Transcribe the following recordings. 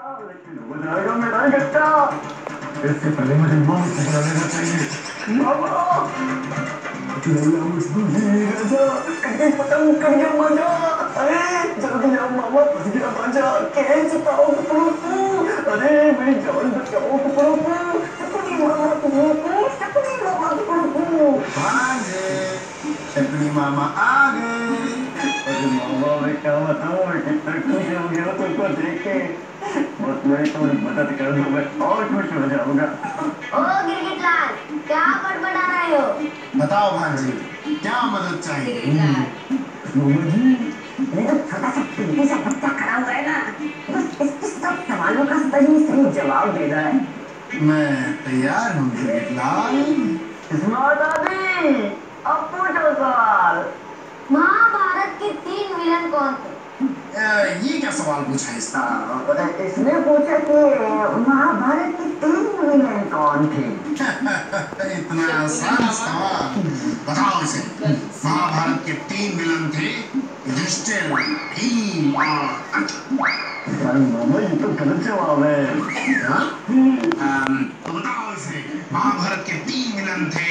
लेकिन हो जाएगा मेरा गट्टा। इससे पहले मुझे मॉम से बुला लेना चाहिए। मामा चुनैया मुझको ही राजा कहीं पतंग कर गया मजा। अरे जल्दी आओ मामा, फंस गया मजा। कैच पाओ कुपड़ू। अरे मेरी जान बचाओ कुपड़ू। शकुनी मामा कुपड़ू, शकुनी मामा कुपड़ू। भांजे शकुनी मामा आ गए। अरे मामा मैं क्या बताऊं, मैं कितना खुश हो गया तुमको देख के। बस मैं तो मदद कर दूं, मैं और खुश हो जाऊंगा। ओ गिरगिटलाल, क्या बड़बड़ा रहे हो? बताओ भांजे क्या मदद चाहिए? मामा जी, ये जो छोटा सा पिंकी सा बच्चा खड़ा हुआ है ना, बस इसके सब सवालों का सही सही जवाब देना है। मैं तैयार हूँ गिरगिटलाल। स्मार्ट आदमी, अब पूछो सवाल। महाभारत के 3 विलन कौन थे? ये क्या सवाल पूछा इसका? इसने पूछा कि महाभारत के 3 विलन कौन थे। इतना आसान सवाल। बताओ इसे। महाभारत के 3 विलन थे युधिष्ठिर, भीम और अर्जुन। मामा ये तो गलत जवाब है। हाँ? तो बताओ इसे। महाभारत के 3 विलन थे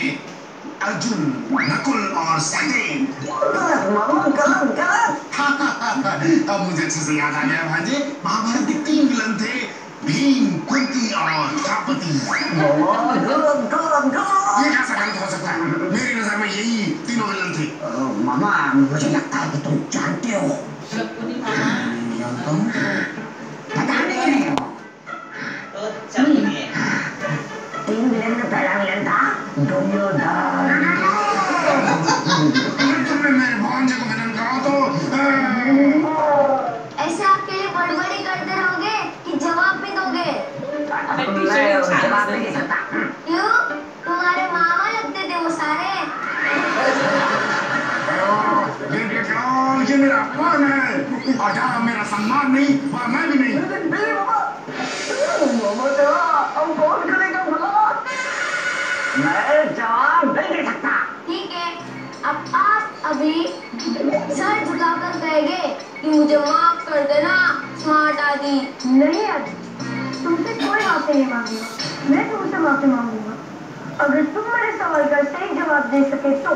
अर्जुन, नकुल और सहदेव। गलत मामा, गलत गलत। अब मुझे अच्छे से याद आ गया भांजे। महाभारत के 3 विलन थे भीम, कुंती और द्रौपदी। मामा गलत गलत गलत। ये कैसा गलत हो सकता है? मेरी नजर में यही तीनों विलन थे। मामा मुझे लगता है कि तुम जानते हो। जानता हूँ। पता नहीं रहे हो। तो चलिए 3 विलन में पहला विलन था दुर्योधन। अगर तुमने मेरे भांजे को विलन कहा तो ऐसे आपके लिए बड़बड़ी करते रहोगे कि जवाब भी दोगे? मैं जवाब नहीं दे सकता। क्यों? तुम्हारे मामा लगते थे वो सारे। गिरगिटलाल, ये मेरा अपमान है। और जहाँ मेरा सम्मान नहीं वहाँ मैं भी नहीं। मेरे मामा, मामा तेरा अब कौन करेगा भला? मैं जवाब नहीं दे सकता। ठीक है, अब आप अभी सर झुकाकर कहेंगे कि मुझे माफ कर देना स्मार्ट आदि। नहीं आदि, तुमसे कोई माफी नहीं मांगूंगा। मैं तुमसे माफी मांगूंगा अगर तुम मेरे सवाल का सही जवाब दे सके तो।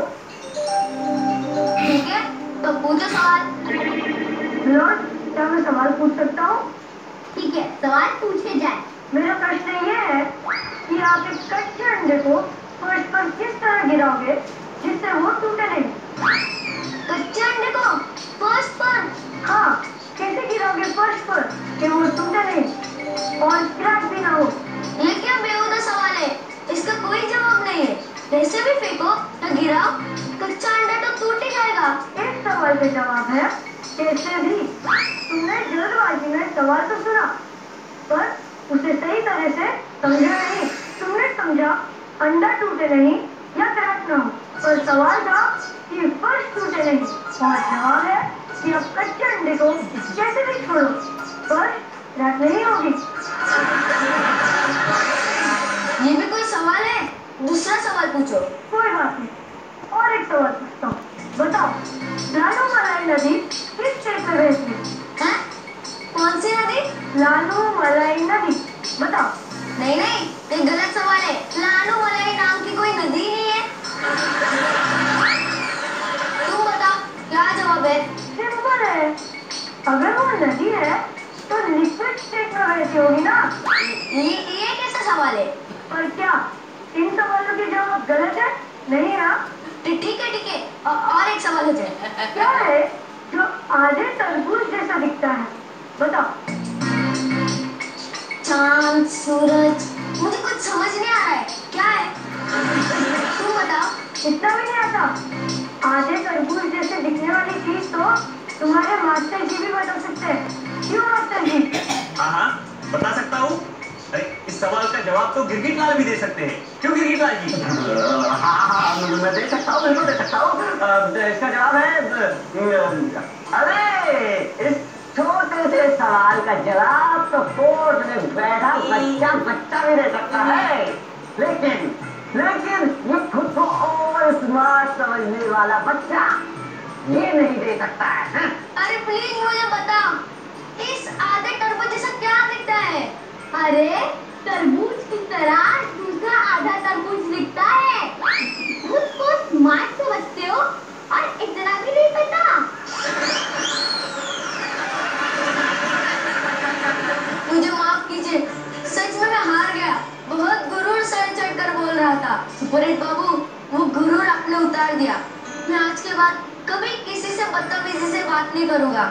ठीक है, तो पूछो सवाल। लॉर्ड, क्या मैं सवाल पूछ सकता हूँ? ठीक है, सवाल पूछे जाए। मेरा प्रश्न ये है कि आप एक कच्चे अंडे को फर्श पर किस तरह गिराओगे जिससे वो टूटे नहीं? कच्चे अंडे को फर्श पर? हाँ, कैसे गिराओगे फर्श पर कि वो टूटे नहीं और क्रैक भी ना हो? ये क्या बेहुदा सवाल है, इसका कोई जवाब नहीं है। वैसे भी फेंको या गिराओ, कच्चा अंडा तो टूट ही जाएगा। इस सवाल का जवाब है कैसे भी। तुमने जल्दबाजी में सवाल तो सुना पर उसे सही तरह से समझा नहीं। तुमने समझा अंडा टूटे नहीं या क्रैक ना हो, पर सवाल था कि फर्श टूटे नहीं और जवाब है कि अब कच्चे अंडे को कैसे भी छोड़ो फर्श क्रैक नहीं होगी। ये भी कोई सवाल है? दूसरा सवाल पूछो। कोई बात नहीं, और एक सवाल पूछता हूँ। बताओ, लालू मलाई नदी किस क्षेत्र में बहती है? हैं? कौन सी नदी? लालू मलाई नदी, बताओ। नहीं नहीं, ये गलत सवाल है। लालू मलाई नाम की कोई नदी नहीं है। तुम बताओ क्या जवाब है? सिंपल है, अगर वो नदी है तो लिक्विड स्टेट में बहती होगी ना। ये कैसा सवाल है? पर क्या इन सवालों के जवाब गलत है? नहीं है ना? ठीक है, और एक सवाल हो जाए। क्या है जो आधे तरबूज जैसा दिखता है? बताओ। चांद, सूरज, मुझे कुछ समझ नहीं आ रहा है, क्या है? तुम बताओ। इतना भी नहीं आता? आधे तरबूज जैसे दिखने वाली चीज तो तुम्हारे मास्टर जी भी बता सकते हैं। क्यों मास्टर जी? हाँ, बता सकता हूँ। इस सवाल का जवाब तो गिरगिटलाल भी दे सकते हैं। क्यों गिरगिटलाल जी? हाँ मैं दे सकता हूँ, बिल्कुल दे सकता हूँ। इसका जवाब है अरे इस छोटे से सवाल का जवाब तो कोर्ट में बैठा बच्चा भी दे सकता है। लेकिन ये खुद को और स्मार्ट समझने वाला बच्चा ये नहीं दे सकता है। अरे प्लीज मुझे बताओ, इस आधे तरबूज जैसा क्या दिखता है? अरे तरबूज की तरह दूसरा आधा तरबूज दिखता है। खुद को स्मार्ट समझते हो और इतना भी नहीं पता। मुझे माफ कीजिए, सच में मैं हार गया। बहुत गुरूर सर चढ़कर बोल रहा था। सुपर हिट बाबू, वो गुरूर आपने उतार दिया। मैं आज के बाद कभी किसी से बदतमीजी से बात नहीं करूंगा।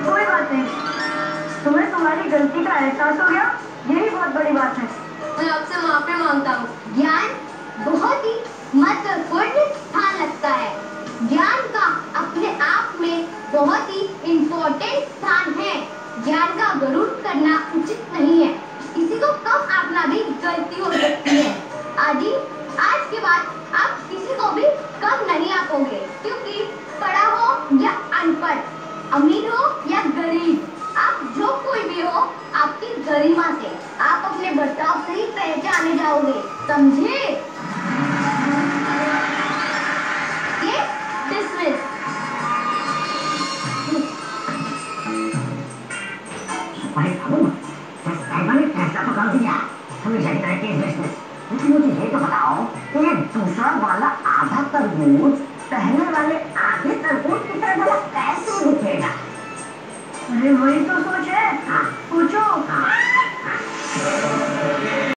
कोई बात नहीं, तुम्हें तुम्हारी गलती का एहसास हो गया, यही बहुत बड़ी बात है। मैं आपसे माफी मांगता हूँ। ज्ञान बहुत ही महत्वपूर्ण स्थान लगता है। ज्ञान का अपने आप में बहुत ही इम्पोर्टेंट स्थान है। ज्ञान का गरुड़ करना उचित नहीं है। किसी को कम आंकना भी गलती हो सकती है। आदि आज के बाद आप किसी को भी कम नहीं आंकोगे, क्योंकि पढ़ा हो या अनपढ़, अमीर हो या गरीब, आप जो कोई भी हो, आपकी गरिमा से आप अपने बर्ताव से ही पहचाने जाओगे, समझे? ये डिसमिस। भाई बाबू, साहिबा ने फैसला तो कर दिया, हमेशा की तरह केस डिसमिस। लेकिन मुझे ये तो बताओ कि ये दूसरा वाला आधा तरबूज पहले वाले आधे तरबूज की तरह वाला कैसे दिखेगा? अरे वही तो